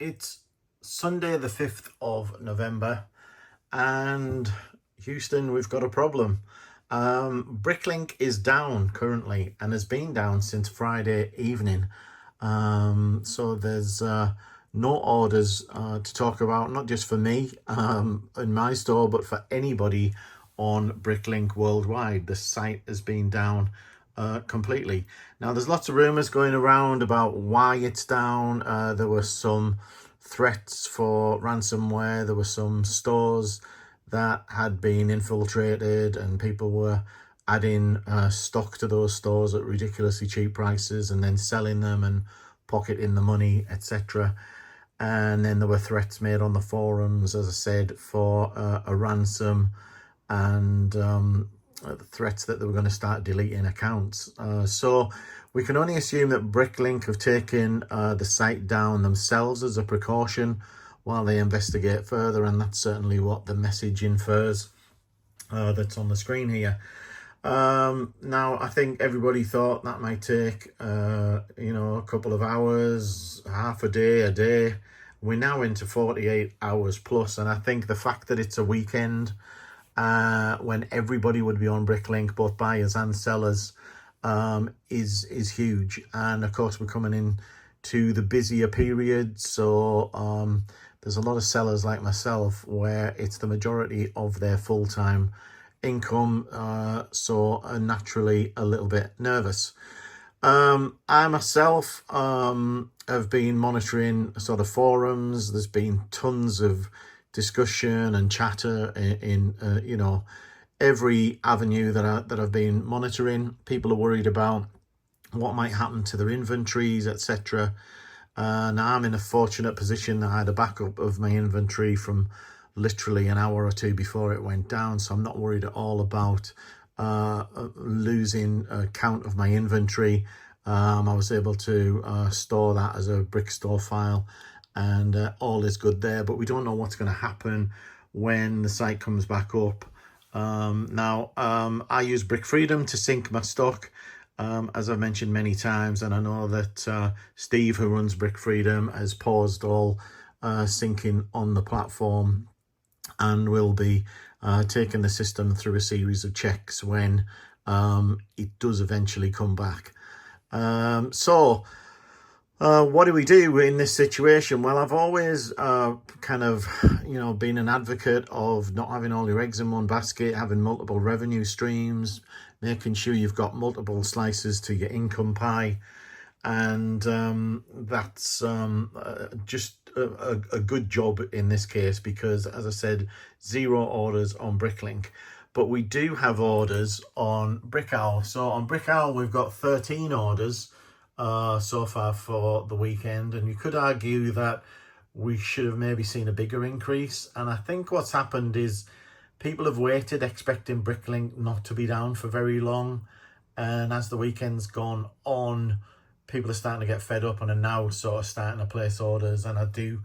It's Sunday the 5th of November and Houston, we've got a problem. Bricklink is down currently and has been down since Friday evening. So there's no orders to talk about, not just for me in my store, but for anybody on Bricklink worldwide. The site has been down completely. Now, there's lots of rumors going around about why it's down. There were some threats for ransomware. There were some stores that had been infiltrated and people were adding stock to those stores at ridiculously cheap prices and then selling them and pocketing the money, etc. And then there were threats made on the forums, as I said, for a ransom, and threats that they were going to start deleting accounts. So we can only assume that Bricklink have taken the site down themselves as a precaution while they investigate further, and that's certainly what the message infers that's on the screen here. Now, I think everybody thought that might take, a couple of hours, half a day. We're now into 48 hours plus, and I think the fact that it's a weekend when everybody would be on Bricklink, both buyers and sellers, is huge. And of course, we're coming in to the busier period, so there's a lot of sellers like myself where it's the majority of their full-time income, so are naturally a little bit nervous. I myself have been monitoring sort of forums. There's been tons of discussion and chatter in every avenue that I've been monitoring. People are worried about what might happen to their inventories, etc. Now I'm in a fortunate position that I had a backup of my inventory from literally an hour or two before it went down, so I'm not worried at all about losing count of my inventory. I was able to store that as a brick store file, and all is good there, but we don't know what's going to happen when the site comes back up. Now, I use Brick Freedom to sync my stock, as I've mentioned many times, and I know that Steve, who runs Brick Freedom, has paused all syncing on the platform and will be taking the system through a series of checks when it does eventually come back. What do we do in this situation? Well, I've always been an advocate of not having all your eggs in one basket, having multiple revenue streams, making sure you've got multiple slices to your income pie. And that's just a good job in this case, because, as I said, 0 orders on Bricklink. But we do have orders on Brickowl. So on Brickowl, we've got 13 orders so far for the weekend, and you could argue that we should have maybe seen a bigger increase. And I think what's happened is people have waited expecting Bricklink not to be down for very long, and as the weekend's gone on, people are starting to get fed up and are now sort of starting to place orders. And I do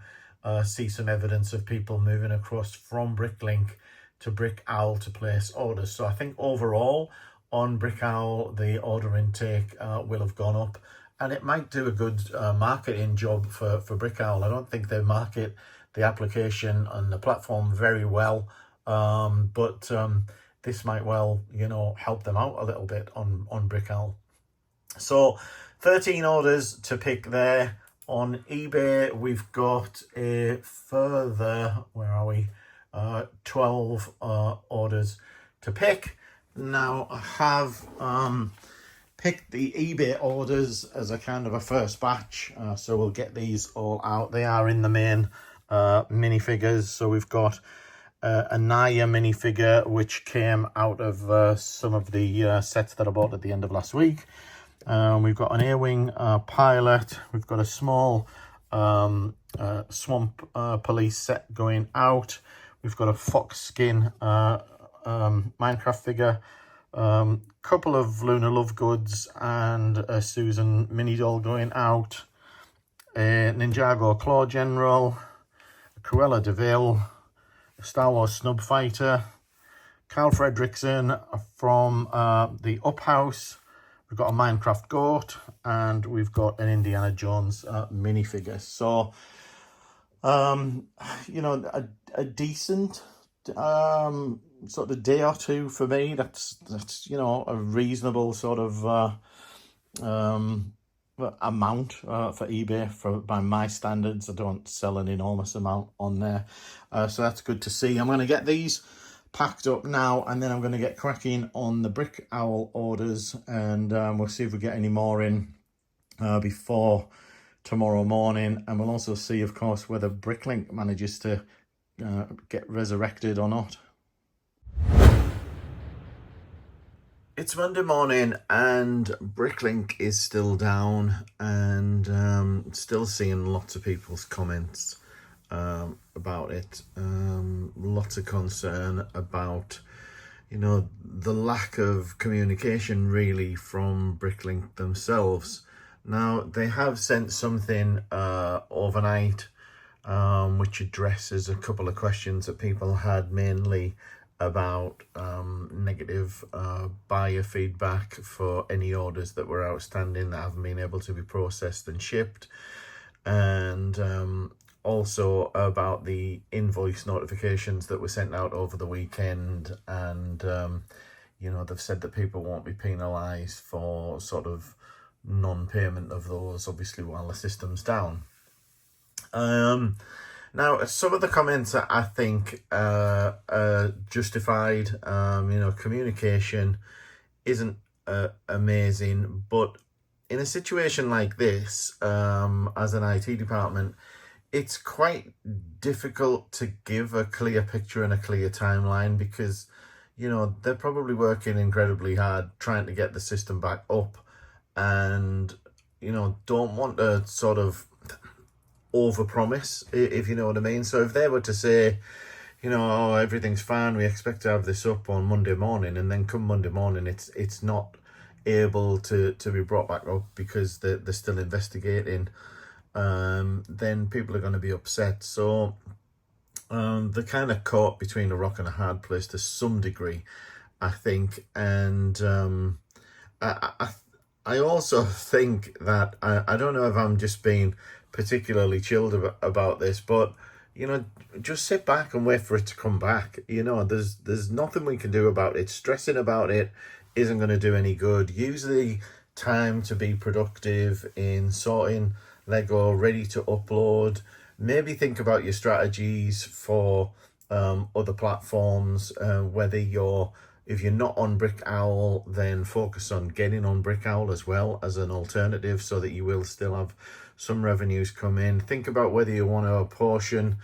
see some evidence of people moving across from Bricklink to Brickowl to place orders. So I think overall on Brickowl, the order intake will have gone up, and it might do a good marketing job for Brickowl. I don't think they market the application and the platform very well, but this might well, help them out a little bit on Brickowl. So 13 orders to pick there. On eBay, we've got a further, 12 orders to pick. Now, I have picked the eBay orders as a kind of a first batch, so we'll get these all out. They are in the main minifigures. So we've got a Naya minifigure, which came out of some of the sets that I bought at the end of last week. We've got an A-Wing pilot. We've got a small swamp police set going out. We've got a fox skin Minecraft figure, couple of Luna Love goods, and a Susan mini doll going out. A Ninjago Claw General, a Cruella de Vil, a Star Wars Snub Fighter, Carl Fredrickson from the Up House. We've got a Minecraft goat, and we've got an Indiana Jones minifigure. So You know, a decent sort of day or two for me. That's you know, a reasonable sort of amount for eBay by my standards. I don't sell an enormous amount on there, so that's good to see. I'm going to get these packed up now, and then I'm going to get cracking on the Brick Owl orders, and we'll see if we get any more in before tomorrow morning, and we'll also see, of course, whether Bricklink manages to get resurrected or not. It's Monday morning and Bricklink is still down, and still seeing lots of people's comments about it. Lots of concern about, you know, the lack of communication really from Bricklink themselves. Now, they have sent something overnight which addresses a couple of questions that people had, mainly about negative buyer feedback for any orders that were outstanding that haven't been able to be processed and shipped, and also about the invoice notifications that were sent out over the weekend. And you know, they've said that people won't be penalised for sort of non-payment of those, obviously, while the system's down. Now, some of the comments I think are justified. You know, communication isn't amazing, but in a situation like this, as an IT department, it's quite difficult to give a clear picture and a clear timeline, because, you know, they're probably working incredibly hard trying to get the system back up, and, you know, don't want to sort of overpromise, if you know what I mean. So if they were to say, you know, oh, everything's fine, we expect to have this up on Monday morning, and then come Monday morning it's not able to be brought back up because they're still investigating, then people are going to be upset. So they're kind of caught between a rock and a hard place to some degree, I think. And I also think that, I don't know if I'm just being particularly chilled about this, but, you know, just sit back and wait for it to come back. You know, there's nothing we can do about it. Stressing about it isn't going to do any good. Use the time to be productive in sorting Lego, ready to upload. Maybe think about your strategies for other platforms, whether if you're not on Brick Owl, then focus on getting on Brick Owl as well as an alternative, so that you will still have some revenues come in. Think about whether you want to apportion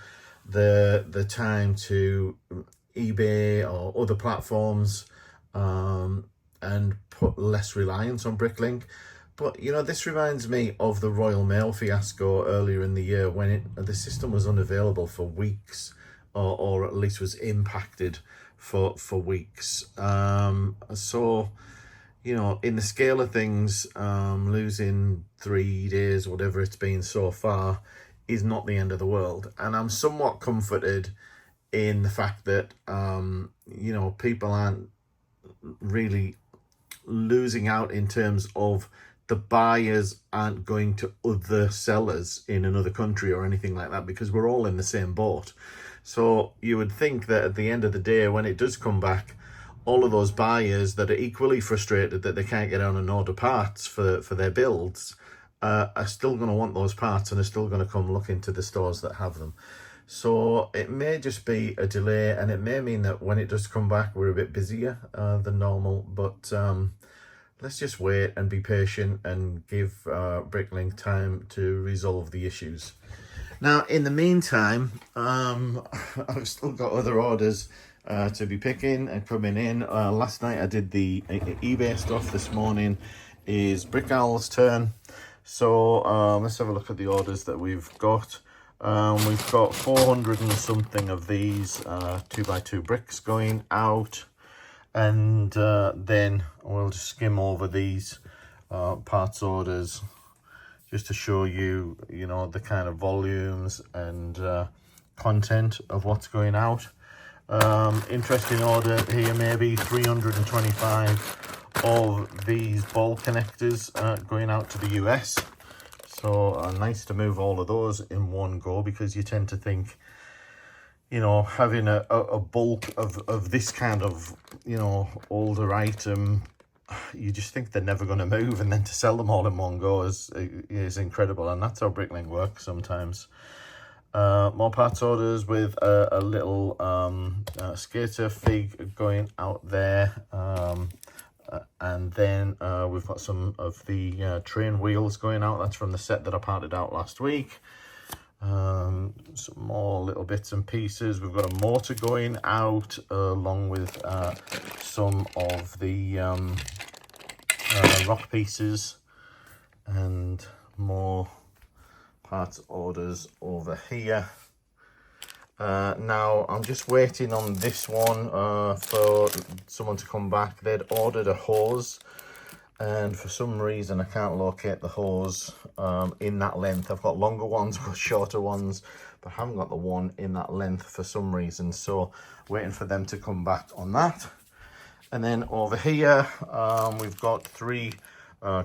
the time to eBay or other platforms, and put less reliance on Bricklink. But, you know, this reminds me of the Royal Mail fiasco earlier in the year, when the system was unavailable for weeks, or at least was impacted for weeks. So, you know, in the scale of things, losing 3 days, whatever it's been so far, is not the end of the world. And I'm somewhat comforted in the fact that, you know, people aren't really losing out in terms of the buyers aren't going to other sellers in another country or anything like that, because we're all in the same boat. So you would think that at the end of the day, when it does come back, all of those buyers that are equally frustrated that they can't get on and order parts for their builds are still going to want those parts, and are still going to come looking to the stores that have them. So it may just be a delay, and it may mean that when it does come back, we're a bit busier than normal. But let's just wait and be patient and give Bricklink time to resolve the issues. Now, in the meantime, I've still got other orders to be picking and coming in. Last night I did the eBay stuff. This morning is Brick Owl's turn. So let's have a look at the orders that we've got. We've got 400 and something of these 2x2 bricks going out. And then we'll just skim over these parts orders just to show you, you know, the kind of volumes and content of what's going out. Interesting order here, maybe 325 of these ball connectors going out to the US. So nice to move all of those in one go, because you tend to think, you know, having a bulk of this kind of, you know, older item, you just think they're never going to move, and then to sell them all in one go is incredible. And that's how Bricklink works sometimes. More parts orders with a little skater fig going out there, and then we've got some of the train wheels going out. That's from the set that I parted out last week. Some more little bits and pieces. We've got a motor going out, along with some of the rock pieces, and more parts orders over here. Now I'm just waiting on this one for someone to come back. They'd ordered a hose, and for some reason I can't locate the hose in that length. I've got longer ones, I've got shorter ones, but I haven't got the one in that length for some reason, so waiting for them to come back on that. And then over here we've got 3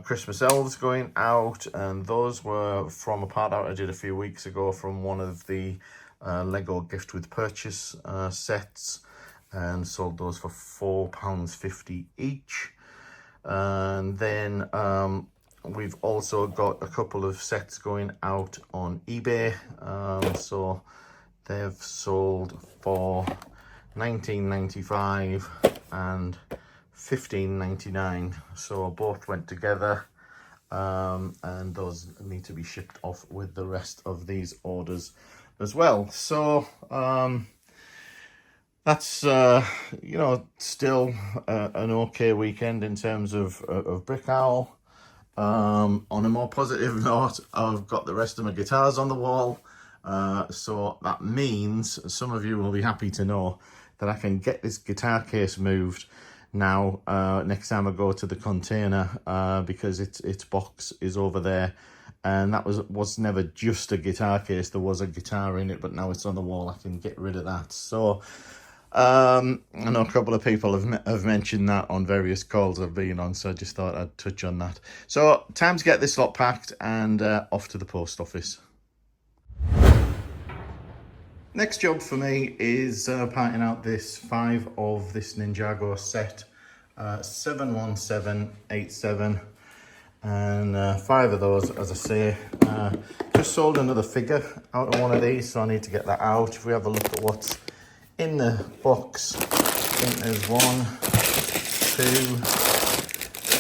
Christmas elves going out, and those were from a part out I did a few weeks ago from one of the Lego gift with purchase sets, and sold those for £4.50 each. And then we've also got a couple of sets going out on eBay, so they've sold for £19.95 and £15.99, so both went together, and those need to be shipped off with the rest of these orders as well. So that's you know, still an okay weekend in terms of Brick Owl. On a more positive note, I've got the rest of my guitars on the wall, so that means some of you will be happy to know that I can get this guitar case moved now next time I go to the container, because its box is over there, and that was never just a guitar case. There was a guitar in it, but now it's on the wall. I can get rid of that. So I know a couple of people have mentioned that on various calls I've been on, so I just thought I'd touch on that. So time to get this lot packed and off to the post office. Next job for me is parting out this 5 of this Ninjago set, 71787, and 5 of those, as I say. Just sold another figure out of one of these, so I need to get that out. If we have a look at what's in the box, I think there's 1, 2,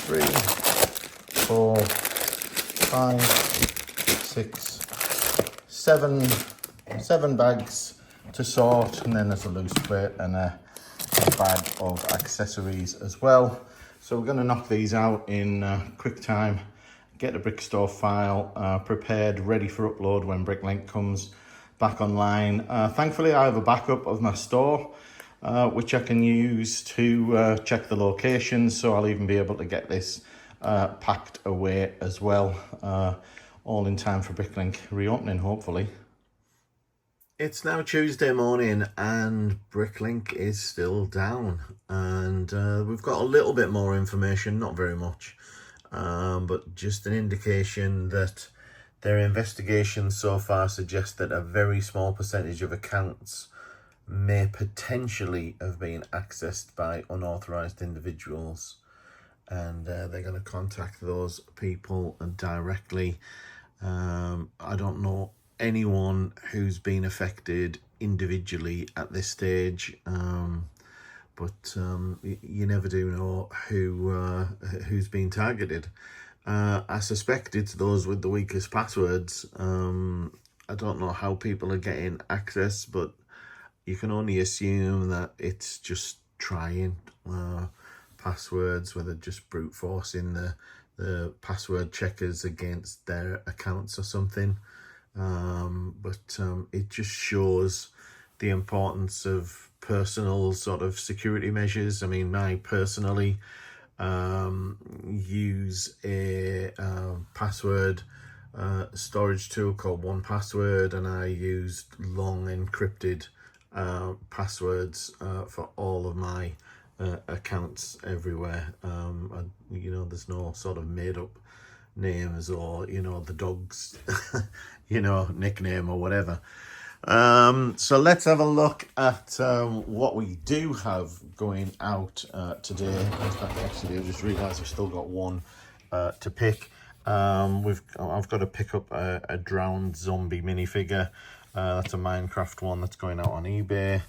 3, 4, 5, 6, 7 bags to sort, and then there's a loose plate and a bag of accessories as well. So we're going to knock these out in quick time, get the Brickstore file prepared, ready for upload when Bricklink comes back online. Thankfully I have a backup of my store, which I can use to check the location, so I'll even be able to get this packed away as well, all in time for Bricklink reopening, hopefully. It's now Tuesday morning and Bricklink is still down, and we've got a little bit more information, not very much, but just an indication that their investigations so far suggest that a very small percentage of accounts may potentially have been accessed by unauthorized individuals, and they're going to contact those people directly. I don't know anyone who's been affected individually at this stage, but you never do know who's been targeted. I suspect it's those with the weakest passwords. I don't know how people are getting access, but you can only assume that it's just trying passwords, whether just brute forcing the password checkers against their accounts or something. But it just shows the importance of personal sort of security measures. I mean, I personally use a password storage tool called 1Password, and I used long encrypted passwords for all of my accounts everywhere. You know, there's no sort of made up names, or, you know, the dog's, you know, nickname or whatever. So let's have a look at what we do have going out today. In fact, actually, I just realised I've still got one to pick. I've got to pick up a drowned zombie minifigure. That's a Minecraft one that's going out on eBay.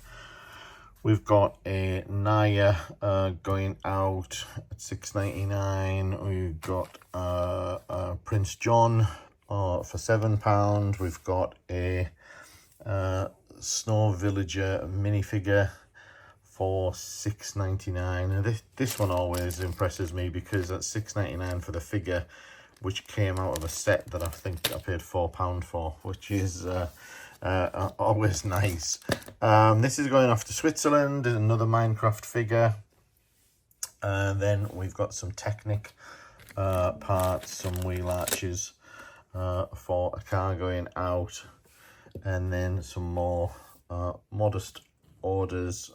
We've got a Naya going out at $6.99. We've got Prince John for £7. We've got a Snow Villager minifigure for $6.99. And this one always impresses me because that's $6.99 for the figure, which came out of a set that I think I paid £4 for, which is always nice. This is going off to Switzerland, another Minecraft figure. Then we've got some Technic parts, some wheel arches for a car going out, and then some more modest orders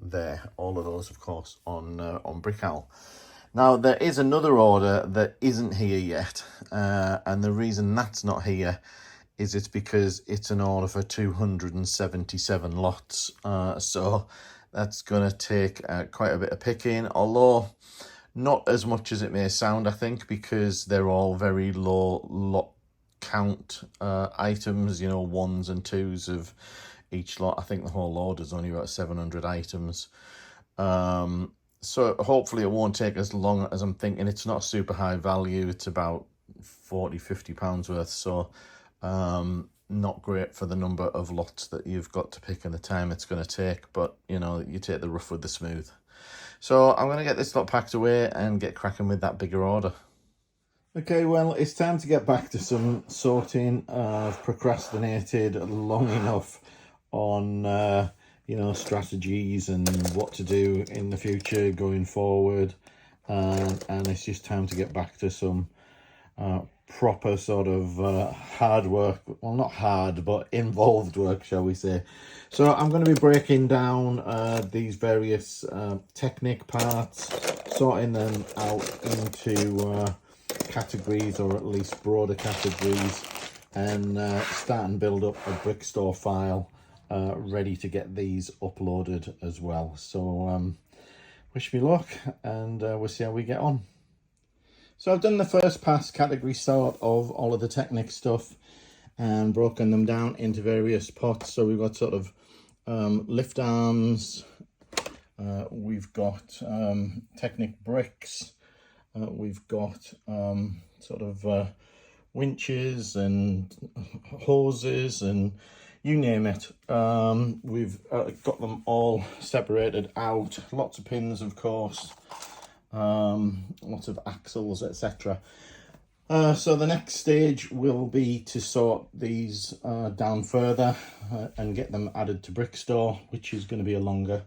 there. All of those, of course, on Brickal. Now, there is another order that isn't here yet, and the reason that's not here is it's because it's an order for 277 lots. So that's going to take quite a bit of picking, although not as much as it may sound, I think, because they're all very low lot count items, you know, 1s and 2s of each lot. I think the whole order is only about 700 items. So hopefully it won't take as long as I'm thinking. It's not super high value. It's about £40–50 worth. So not great for the number of lots that you've got to pick and the time it's going to take, but you know, you take the rough with the smooth. So I'm going to get this lot packed away and get cracking with that bigger order. Okay, well, it's time to get back to some sorting. I've procrastinated long enough on you know, strategies and what to do in the future going forward, and it's just time to get back to some proper sort of hard work. Well, not hard, but involved work, shall we say. So I'm going to be breaking down these various Technic parts, sorting them out into categories, or at least broader categories, and start and build up a Brickstore file ready to get these uploaded as well. So wish me luck, and we'll see how we get on. So I've done the first pass category sort of all of the Technic stuff and broken them down into various pots. So we've got sort of lift arms, we've got Technic bricks, we've got sort of winches and hoses and you name it. We've got them all separated out, lots of pins, of course, lots of axles, etc. So the next stage will be to sort these down further and get them added to Brickstore, which is going to be a longer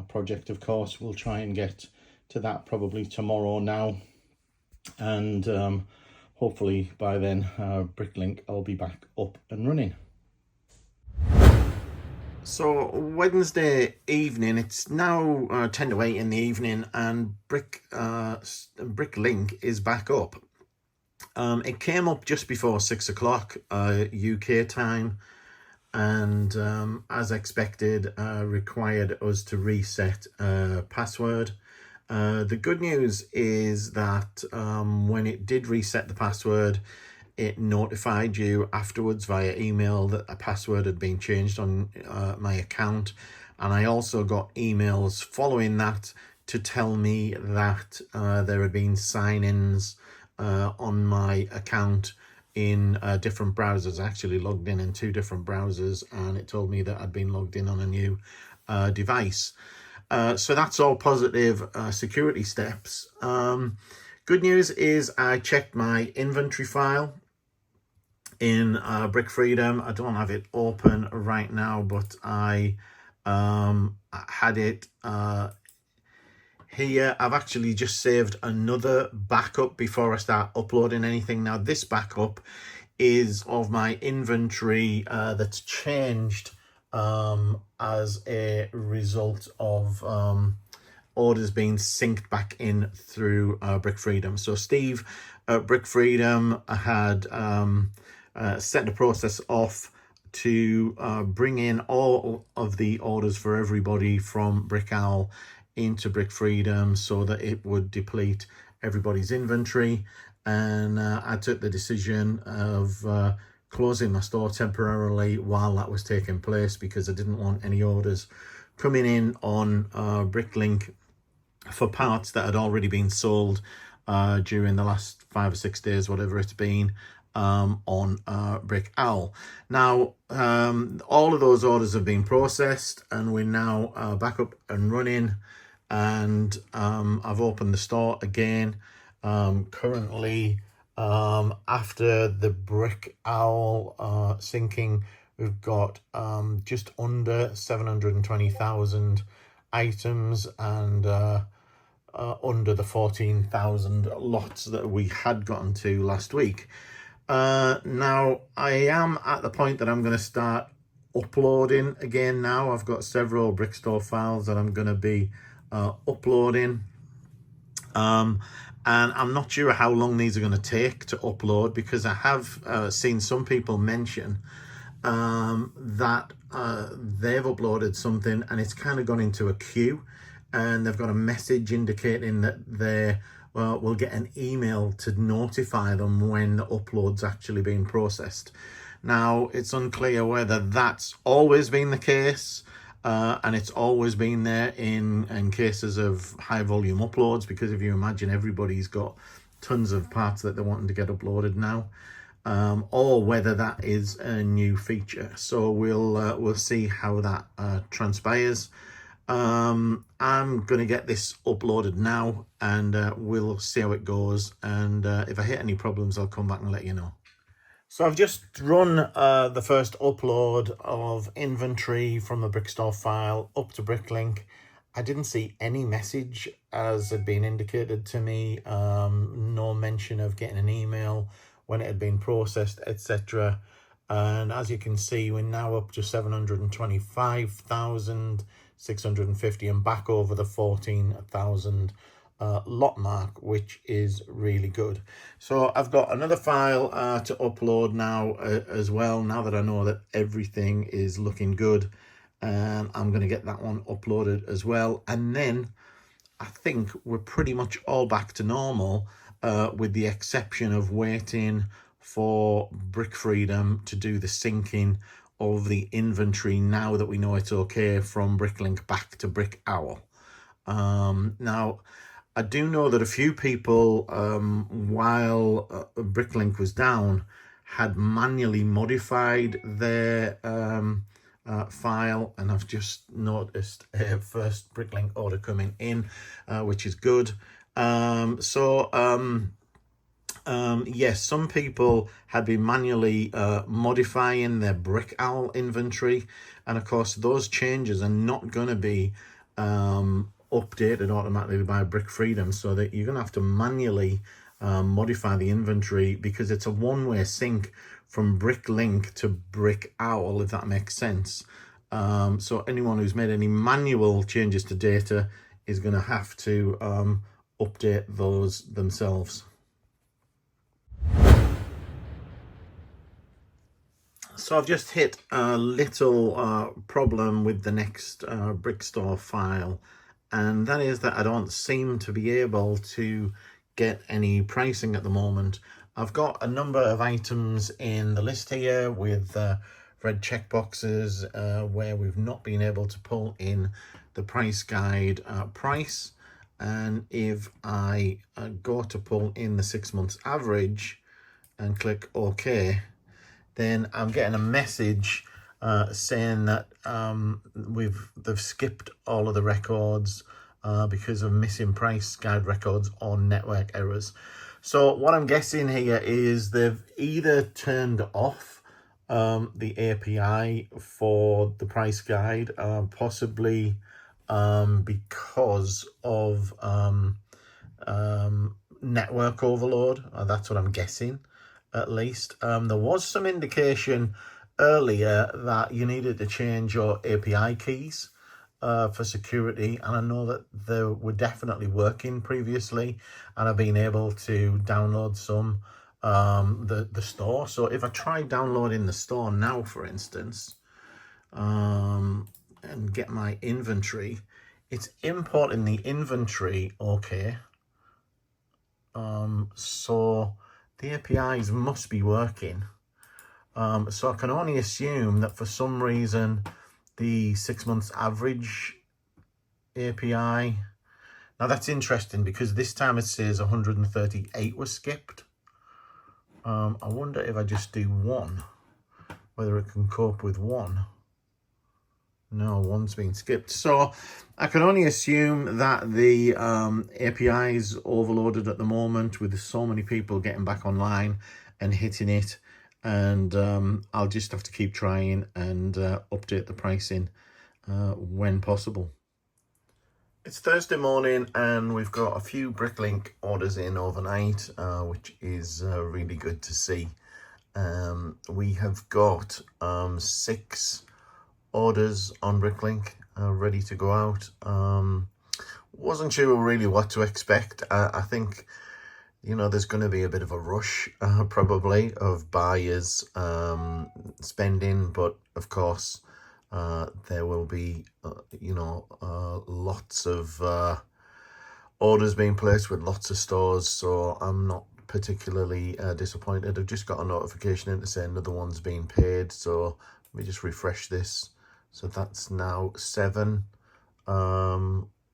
project, of course. We'll try and get to that probably tomorrow now, and hopefully by then Bricklink I'll be back up and running. So Wednesday evening, it's now 10 to 8 in the evening, and Bricklink is back up. It came up just before 6 o'clock UK time, and as expected required us to reset password. The good news is that when it did reset the password, it notified you afterwards via email that a password had been changed on my account, and I also got emails following that to tell me that there had been sign-ins on my account in different browsers. I actually logged in 2 different browsers, and it told me that I'd been logged in on a new device. So that's all positive security steps. Good news is I checked my inventory file in Brick Freedom. I don't have it open right now, but I had it here. I've actually just saved another backup before I start uploading anything. Now this backup is of my inventory that's changed as a result of orders being synced back in through Brick Freedom. So Steve at Brick Freedom had set the process off to bring in all of the orders for everybody from Brick Owl into Brick Freedom so that it would deplete everybody's inventory. And I took the decision of closing my store temporarily while that was taking place, because I didn't want any orders coming in on Bricklink for parts that had already been sold during the last 5 or 6 days, whatever it's been, on Brick Owl. Now, all of those orders have been processed and we're now back up and running, and I've opened the store again. Currently, after the Brick Owl syncing, we've got just under 720,000 items and under the 14,000 lots that we had gotten to last week. Now I am at the point that I'm going to start uploading again. Now I've got several Brickstore files that I'm going to be uploading, and I'm not sure how long these are going to take to upload, because I have seen some people mention that they've uploaded something and it's kind of gone into a queue, and they've got a message indicating that they will get an email to notify them when the upload's actually being processed. Now, it's unclear whether that's always been the case, and it's always been there in cases of high volume uploads, because if you imagine, everybody's got tons of parts that they're wanting to get uploaded now, or whether that is a new feature. So we'll see how that transpires. I'm going to get this uploaded now, and we'll see how it goes, and if I hit any problems, I'll come back and let you know. So I've just run the first upload of inventory from the Brickstore file up to Bricklink. I didn't see any message as had been indicated to me, no mention of getting an email when it had been processed, etc. And as you can see, we're now up to 725,650 and back over the 14,000 lot mark, which is really good. So I've got another file to upload now as well, now that I know that everything is looking good, and I'm going to get that one uploaded as well. And then I think we're pretty much all back to normal, with the exception of waiting for Brick Freedom to do the syncing of the inventory, now that we know it's okay, from Bricklink back to Brick Owl. Now, I do know that a few people, while Bricklink was down, had manually modified their file, and I've just noticed a first Bricklink order coming in, which is good. Yes, some people had been manually modifying their Brick Owl inventory, and of course those changes are not going to be updated automatically by Brick Freedom, so that you're going to have to manually modify the inventory, because it's a one-way sync from Bricklink to Brick Owl, if that makes sense. So anyone who's made any manual changes to data is going to have to update those themselves. So I've just hit a little problem with the next Brickstore file, and that is that I don't seem to be able to get any pricing at the moment. I've got a number of items in the list here with red checkboxes where we've not been able to pull in the price guide price, and if I go to pull in the 6 months average and click OK, then I'm getting a message saying that they've skipped all of the records because of missing price guide records or network errors. So what I'm guessing here is they've either turned off the API for the price guide, possibly because of network overload. That's what I'm guessing, at least. There was some indication earlier that you needed to change your API keys for security, and I know that they were definitely working previously, and I've been able to download some the store. So if I try downloading the store now, for instance, and get my inventory, it's importing the inventory okay. So the APIs must be working. So I can only assume that for some reason the 6 months average API, now that's interesting because this time it says 138 was skipped. I wonder if I just do one, whether it can cope with one. No, one's been skipped. So I can only assume that the API is overloaded at the moment with so many people getting back online and hitting it. And I'll just have to keep trying and update the pricing when possible. It's Thursday morning and we've got a few Bricklink orders in overnight, which is really good to see. We have got 6 orders on Bricklink ready to go out. Wasn't sure really what to expect. I think, you know, there's going to be a bit of a rush probably of buyers spending, but of course there will be lots of orders being placed with lots of stores, so I'm not particularly disappointed. I've just got a notification in to say another one's being paid, so let me just refresh this. So that's now 7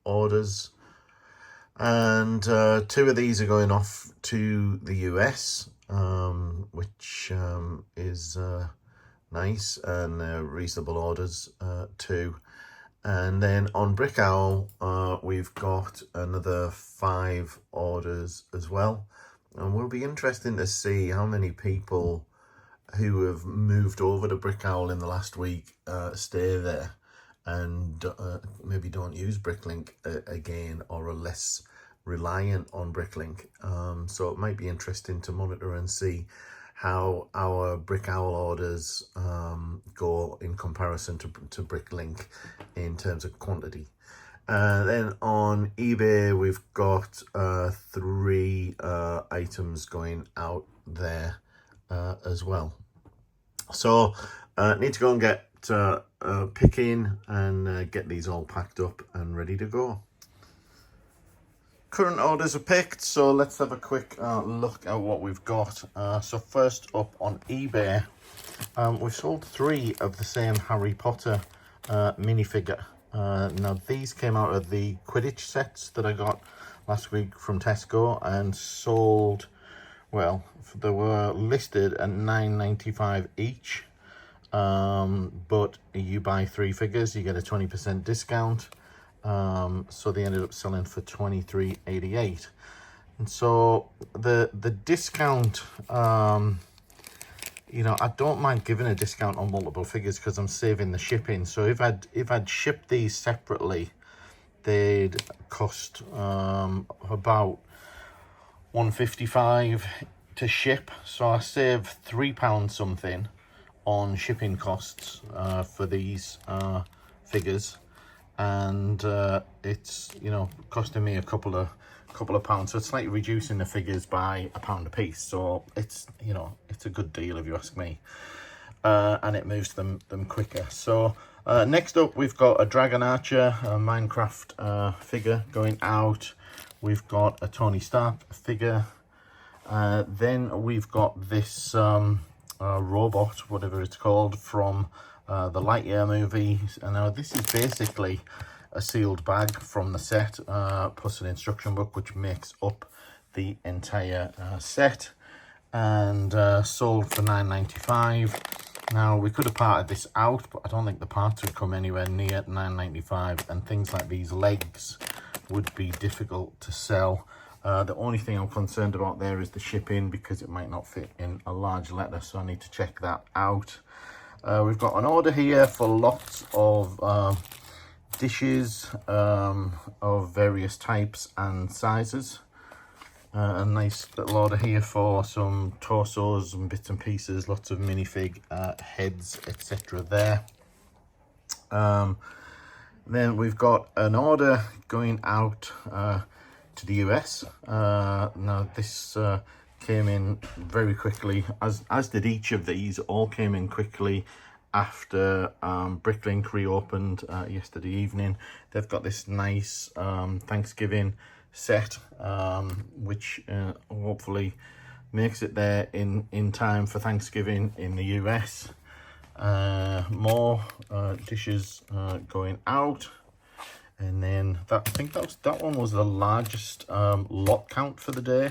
orders, and 2 of these are going off to the US, which is nice, and reasonable orders too. And then on Brick Owl, we've got another 5 orders as well, and will be interesting to see how many people who have moved over to Brick Owl in the last week stay there and maybe don't use Bricklink again, or are less reliant on Bricklink. So it might be interesting to monitor and see how our Brick Owl orders go in comparison to Bricklink in terms of quantity. Then on eBay, we've got 3 items going out there as well. So need to go and get picking and get these all packed up and ready to go. Current orders are picked, so let's have a quick look at what we've got. So first up on eBay, we've sold 3 of the same Harry Potter minifigure. Now these came out of the Quidditch sets that I got last week from Tesco and sold, well, they were listed at $9.95 each, but you buy 3 figures, you get a 20% discount. So they ended up selling for $23.88, and so the discount, you know, I don't mind giving a discount on multiple figures because I'm saving the shipping. So if I'd shipped these separately, they'd cost about $1.55 to ship, so I save £3 something on shipping costs for these figures, and it's, you know, costing me a couple of pounds, so it's like reducing the figures by £1 a piece. So it's, you know, it's a good deal if you ask me, and it moves them quicker. So next up, we've got a Dragon Archer, a Minecraft figure going out. We've got a Tony Stark figure. Then we've got this robot, whatever it's called, from the Lightyear movie. And now this is basically a sealed bag from the set, plus an instruction book, which makes up the entire set, and sold for $9.95. Now we could have parted this out, but I don't think the parts would come anywhere near $9.95, and things like these legs would be difficult to sell. The only thing I'm concerned about there is the shipping, because it might not fit in a large letter, so I need to check that out. We've got an order here for lots of dishes of various types and sizes. A nice little order here for some torsos and bits and pieces, lots of minifig heads, etc. there. Then we've got an order going out to the US. Now this came in very quickly, as did each of these. All came in quickly after Bricklink reopened yesterday evening. They've got this nice Thanksgiving set, which hopefully makes it there in time for Thanksgiving in the US. More dishes going out, and then I think that one was the largest lot count for the day,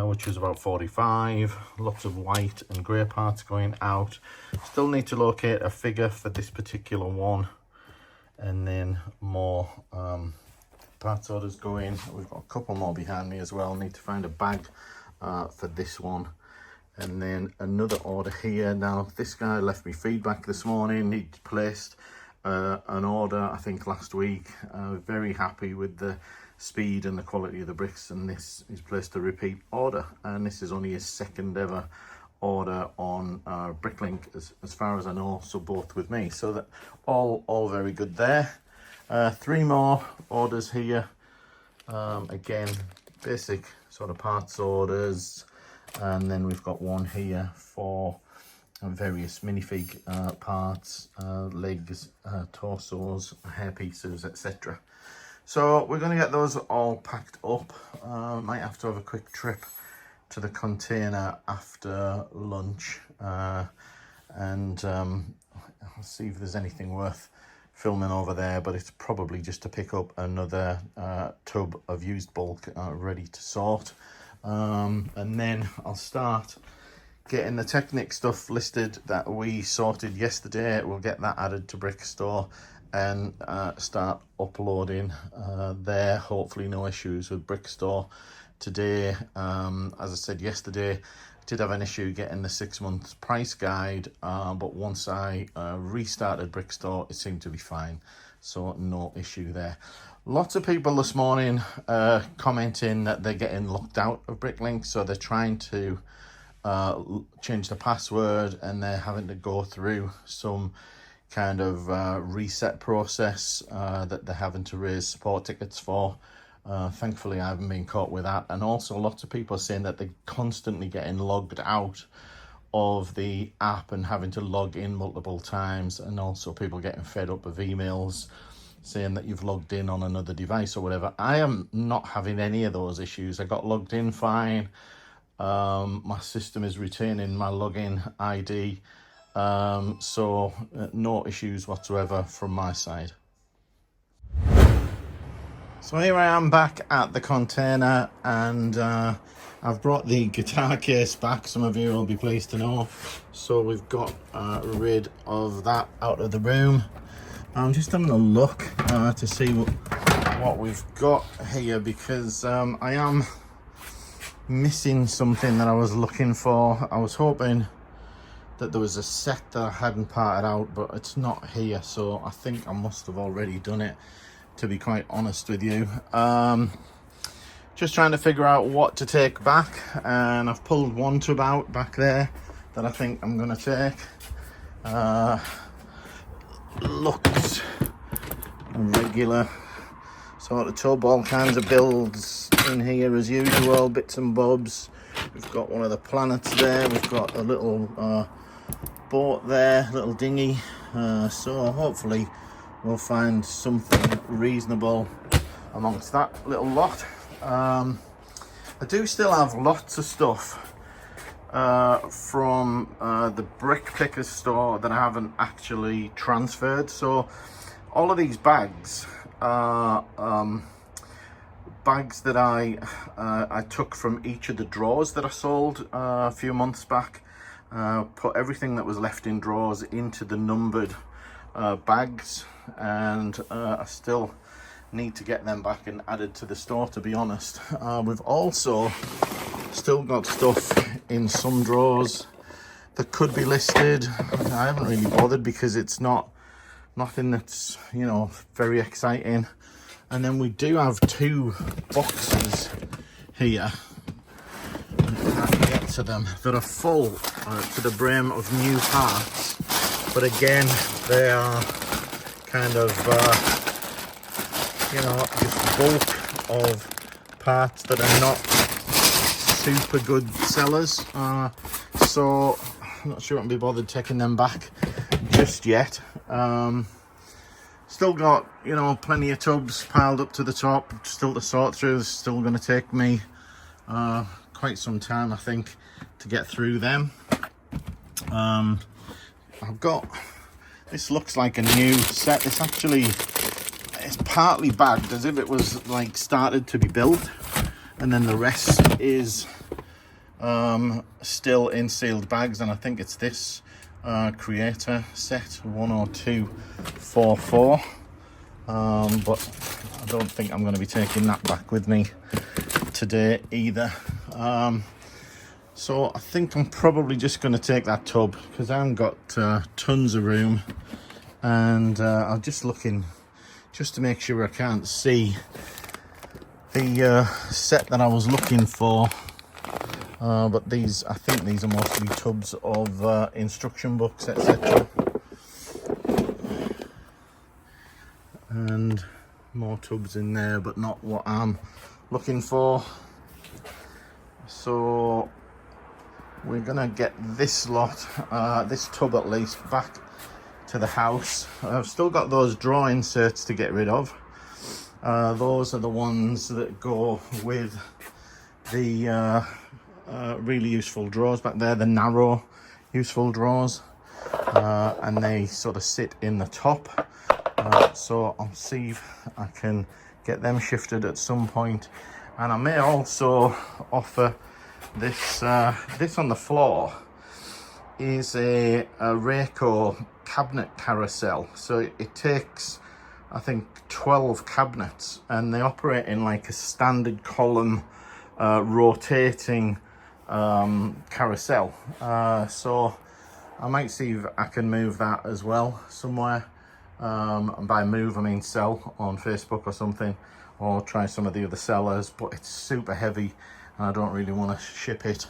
which was about 45. Lots of white and grey parts going out. Still need to locate a figure for this particular one, and then more parts orders going. We've got a couple more behind me as well. Need to find a bag for this one. And then another order here. Now this guy left me feedback this morning. He'd placed an order, I think last week. Very happy with the speed and the quality of the bricks, and this he's placed a repeat order, and this is only his second ever order on Bricklink as far as I know, so both with me, so that all very good there. 3 more orders here, again basic sort of parts orders. And then we've got one here for various minifig parts, legs, torsos, hair pieces, etc. So we're going to get those all packed up. Might have to have a quick trip to the container after lunch, and I'll see if there's anything worth filming over there, but it's probably just to pick up another tub of used bulk ready to sort. And then I'll start getting the Technic stuff listed that we sorted yesterday. We'll get that added to Brickstore and start uploading there. Hopefully no issues with Brickstore today. As I said yesterday, I did have an issue getting the 6 months price guide, but once I restarted Brickstore, it seemed to be fine, so no issue there. Lots of people this morning commenting that they're getting locked out of Bricklink, so they're trying to change the password, and they're having to go through some kind of reset process that they're having to raise support tickets for. Thankfully, I haven't been caught with that. And also lots of people are saying that they're constantly getting logged out of the app and having to log in multiple times, and also people getting fed up with emails saying that you've logged in on another device or whatever. I am not having any of those issues. I got logged in fine. My system is retaining my login ID, so no issues whatsoever from my side. So here I am back at the container, and I've brought the guitar case back, some of you will be pleased to know. So we've got rid of that out of the room. I'm just having a look to see what we've got here, because I am missing something that I was looking for. I was hoping that there was a set that I hadn't parted out, but it's not here, so I think I must have already done it, to be quite honest with you. Just trying to figure out what to take back, and I've pulled one tub out back there that I think I'm going to take. Looks a regular sort of tub, all kinds of builds in here as usual, bits and bobs. We've got one of the planets there, we've got a little boat there, little dinghy, so hopefully we'll find something reasonable amongst that little lot. I do still have lots of stuff from the Brick Pickers store that I haven't actually transferred. So all of these bags are bags that I took from each of the drawers that I sold a few months back. Put everything that was left in drawers into the numbered bags, and I still need to get them back and added to the store, to be honest. We've also still got stuff in some drawers that could be listed. I haven't really bothered because it's nothing that's, you know, very exciting. And then we do have 2 boxes here, I can get to them, that are full to the brim of new parts, but again they are kind of you know, just bulk of parts that are not super good sellers. So I'm not sure I'll be bothered taking them back just yet. Still got, you know, plenty of tubs piled up to the top, still to sort through. It's still going to take me quite some time, I think, to get through them. I've got, this looks like a new set. This actually, it's partly bagged as if it was like started to be built, and then the rest is still in sealed bags. And I think it's this creator set 10244, but I don't think I'm going to be taking that back with me today either. So I think I'm probably just going to take that tub because I haven't got tons of room, and I'm just looking just to make sure I can't see the set that I was looking for. But these, I think these are mostly tubs of instruction books, etc. And more tubs in there, but not what I'm looking for. So we're gonna get this lot, this tub at least, back to the house. I've still got those drawer inserts to get rid of. Those are the ones that go with the really useful drawers back there, the narrow useful drawers, and they sort of sit in the top. So I'll see if I can get them shifted at some point. And I may also offer this, this on the floor is a Rayco cabinet carousel. So it takes, I think, 12 cabinets, and they operate in like a standard column rotating carousel. So I might see if I can move that as well somewhere. And by move I mean sell on Facebook or something, or try some of the other sellers, but it's super heavy and I don't really want to ship it,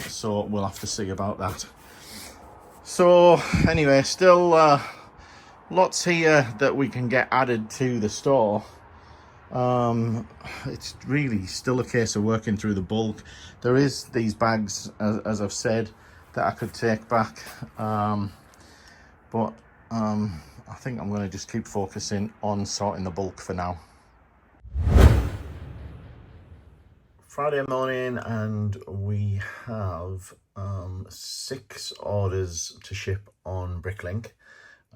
so we'll have to see about that. So anyway, still lots here that we can get added to the store. It's really still a case of working through the bulk. There is these bags, as I've said, that I could take back, but I think I'm going to just keep focusing on sorting the bulk for now. Friday morning, and we have 6 orders to ship on Bricklink.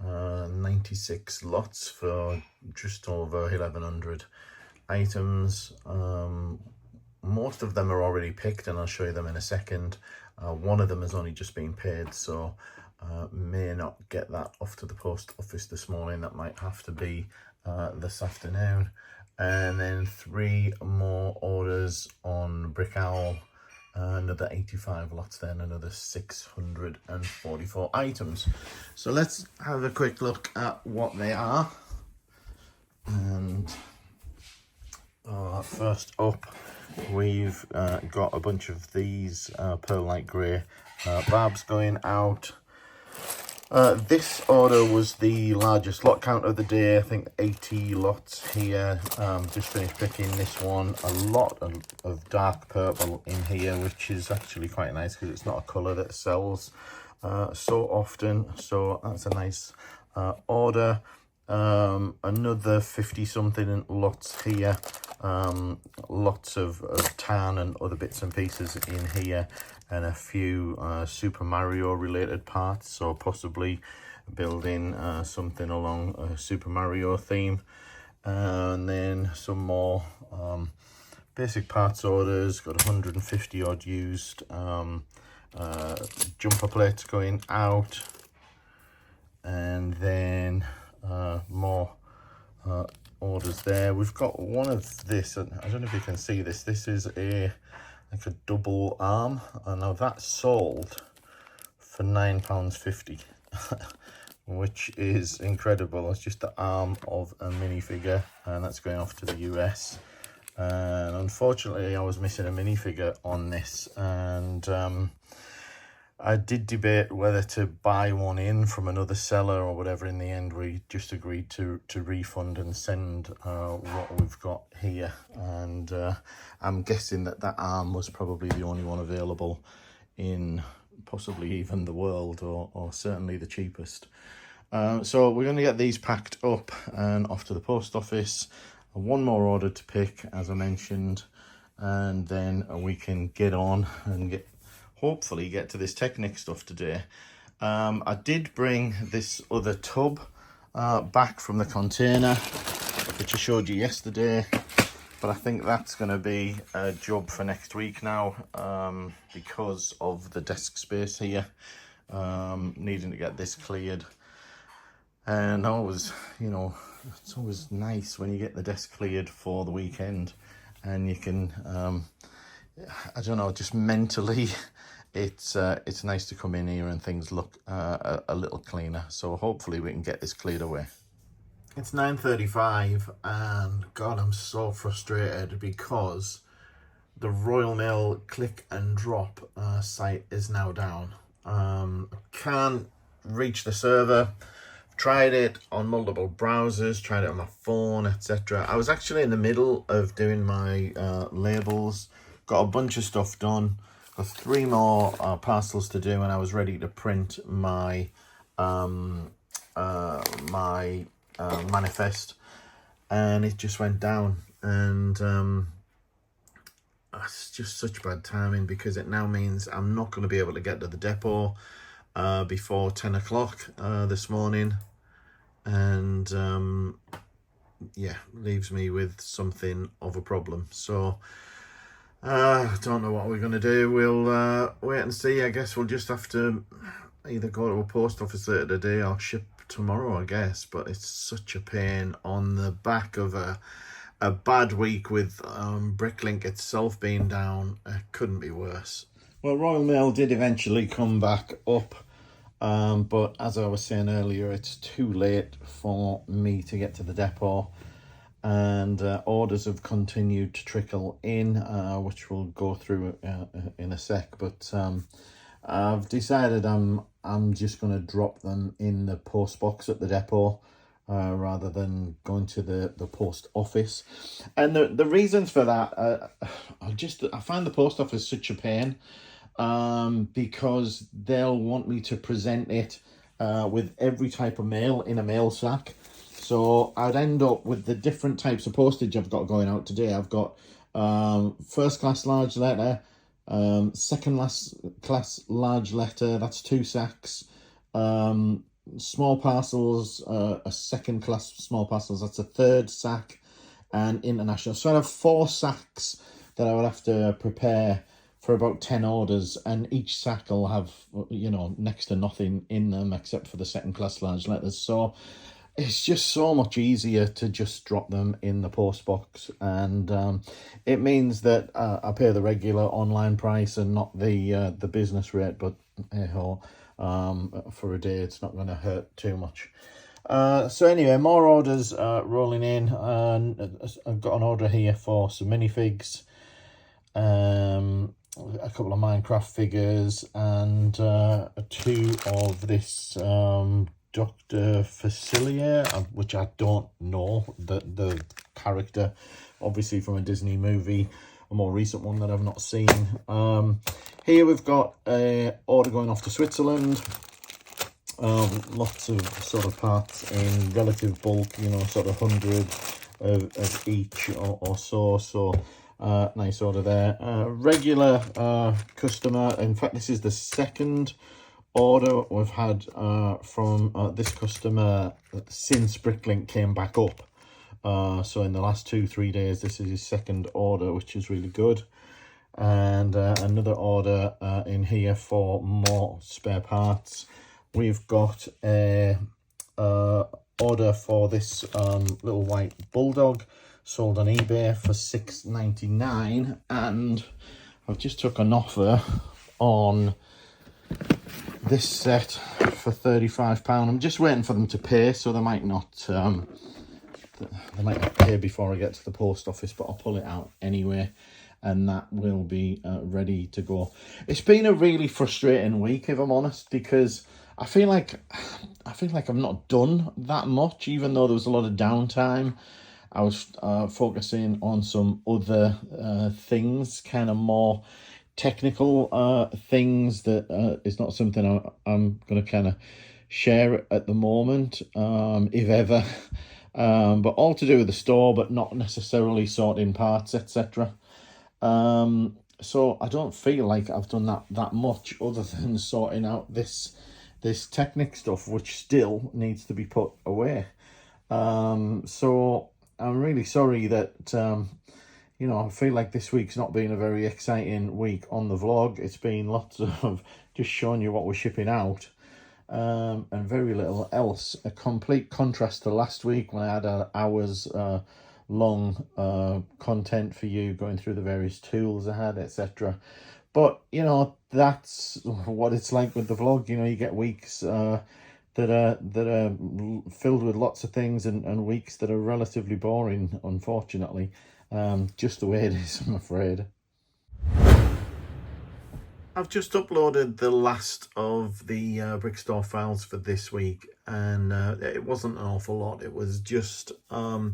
96 lots for just over 1,100 items. Most of them are already picked, and I'll show you them in a second. One of them has only just been paid, so may not get that off to the post office this morning. That might have to be this afternoon. And then 3 more orders on Brick Owl, another 85 lots, then another 644 items. So let's have a quick look at what they are. And first up, we've got a bunch of these pearl light grey barbs going out. This order was the largest lot count of the day. I think 80 lots here. Just finished picking this one. A lot of dark purple in here, which is actually quite nice because it's not a colour that sells so often. So that's a nice order. Another 50 something lots here. Lots of tan and other bits and pieces in here, and a few Super Mario related parts, so possibly building something along a Super Mario theme. And then some more basic parts orders. Got 150 odd used jumper plates going out, and then more orders there. We've got one of this, and I don't know if you can see this. This is a like a double arm, and now that's sold for £9.50, which is incredible. It's just the arm of a minifigure, and that's going off to the US. And unfortunately, I was missing a minifigure on this, and I did debate whether to buy one in from another seller or whatever. In the end, we just agreed to refund and send what we've got here. And I'm guessing that arm was probably the only one available in possibly even the world, or certainly the cheapest. So we're going to get these packed up and off to the post office. One more order to pick, as I mentioned, and then we can get on and hopefully get to this Technic stuff today. I did bring this other tub back from the container, which I showed you yesterday, but I think that's going to be a job for next week now, because of the desk space here, needing to get this cleared. And always, you know, it's always nice when you get the desk cleared for the weekend and you can, I don't know, just mentally, it's nice to come in here and things look a little cleaner. So hopefully we can get this cleared away. It's 9:35 and God, I'm so frustrated because the Royal Mail click and drop site is now down. I can't reach the server. Tried it on multiple browsers, tried it on my phone, etc. I was actually in the middle of doing my labels, got a bunch of stuff done, got 3 more parcels to do, and I was ready to print my manifest, and it just went down. And it's just such bad timing, because it now means I'm not going to be able to get to the depot before 10 o'clock this morning, and yeah, leaves me with something of a problem. So I don't know what we're going to do. We'll wait and see. I guess we'll just have to either go to a post office later today or ship tomorrow, I guess. But it's such a pain on the back of a bad week with Bricklink itself being down. It couldn't be worse. Well, Royal Mail did eventually come back up, but as I was saying earlier, it's too late for me to get to the depot, and orders have continued to trickle in, which we'll go through in a sec. But I've decided I'm just going to drop them in the post box at the depot, rather than going to the post office. And the reasons for that, I find the post office such a pain, because they'll want me to present it with every type of mail in a mail sack. So I'd end up with the different types of postage I've got going out today. I've got first class large letter, second class large letter, that's 2 sacks. Small parcels, a second class small parcels, that's a 3rd sack, and international. So I have 4 sacks that I would have to prepare for about 10 orders, and each sack will have, you know, next to nothing in them except for the second class large letters. So it's just so much easier to just drop them in the post box, and it means that I pay the regular online price and not the business rate, but hey-ho, for a day it's not going to hurt too much. So anyway, more orders rolling in, and I've got an order here for some minifigs, a couple of Minecraft figures, and 2 of this Dr. Facilier, which I don't know the character, obviously from a Disney movie, a more recent one that I've not seen. Here we've got a order going off to Switzerland. Lots of sort of parts in relative bulk, you know, sort of 100 of each or so. So nice order there. Regular customer, in fact this is the 2nd order we've had from this customer since Bricklink came back up. So in the last 2-3 days, this is his 2nd order, which is really good. And another order in here for more spare parts. We've got a order for this little white bulldog, sold on eBay for $6.99, and I've just took an offer on this set for £35. I'm just waiting for them to pay, so they might not pay before I get to the post office, but I'll pull it out anyway. and that will be ready to go. It's been a really frustrating week, if I'm honest, because I feel like I've not done that much, even though there was a lot of downtime. I was focusing on some other things, kind of more technical things that is not something I'm going to kind of share at the moment, if ever. But all to do with the store, but not necessarily sorting parts, etc. So I don't feel like I've done that much other than sorting out this Technic stuff, which still needs to be put away. So I'm really sorry that you know, I feel like this week's not been a very exciting week on the vlog. It's been lots of just showing you what we're shipping out, and very little else. A complete contrast to last week when I had an hour's long content for you, going through the various tools I had, etc. But you know, that's what it's like with the vlog. You know, you get weeks that are filled with lots of things, and weeks that are relatively boring, unfortunately. Just the way it is, I'm afraid. I've just uploaded the last of the Brickstore files for this week, and it wasn't an awful lot. It was just a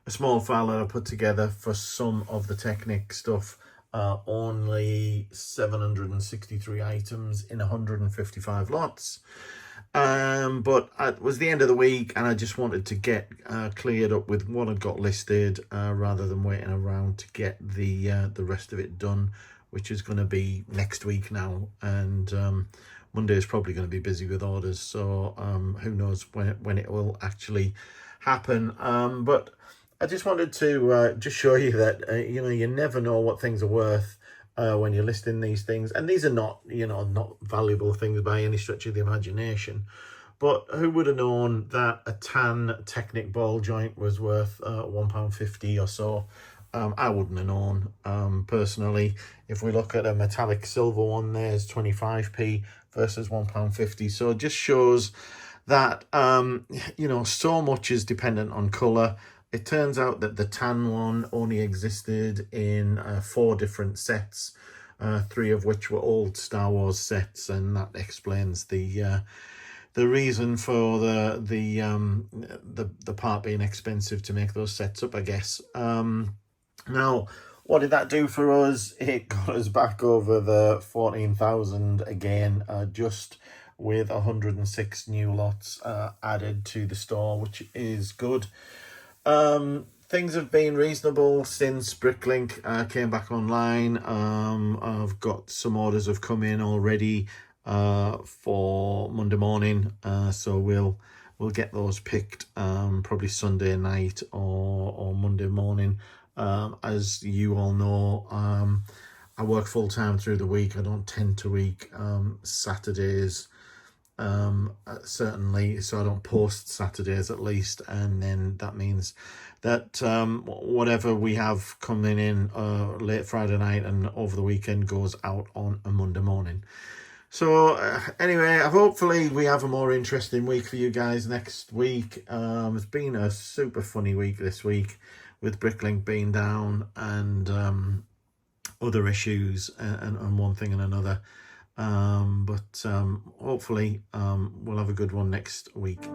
small file that I put together for some of the Technic stuff. Only 763 items in 155 lots. But it was the end of the week, and I just wanted to get cleared up with what I'd got listed, rather than waiting around to get the rest of it done, which is going to be next week now. And Monday is probably going to be busy with orders, so who knows when it will actually happen. But I just wanted to just show you that you know, you never know what things are worth when you're listing these things. And these are not, you know, not valuable things by any stretch of the imagination. But who would have known that a tan Technic ball joint was worth £1.50 or so? I wouldn't have known personally. If we look at a metallic silver one, there's 25p versus £1.50. So it just shows that you know, so much is dependent on colour. It turns out that the tan one only existed in 4 different sets, 3 of which were old Star Wars sets, and that explains the reason for the part being expensive to make those sets up, I guess. Now, what did that do for us? It got us back over the 14,000 again, just with 106 new lots added to the store, which is good. Things have been reasonable since Bricklink came back online. I've got some orders have come in already for Monday morning, so we'll get those picked probably Sunday night or Monday morning. As you all know, I work full time through the week. I don't tend to week Saturdays, certainly, so I don't post Saturdays at least, and then that means that whatever we have coming in late Friday night and over the weekend goes out on a Monday morning. So anyway, hopefully we have a more interesting week for you guys next week. It's been a super funny week this week, with Bricklink being down and other issues and one thing and another. But hopefully we'll have a good one next week.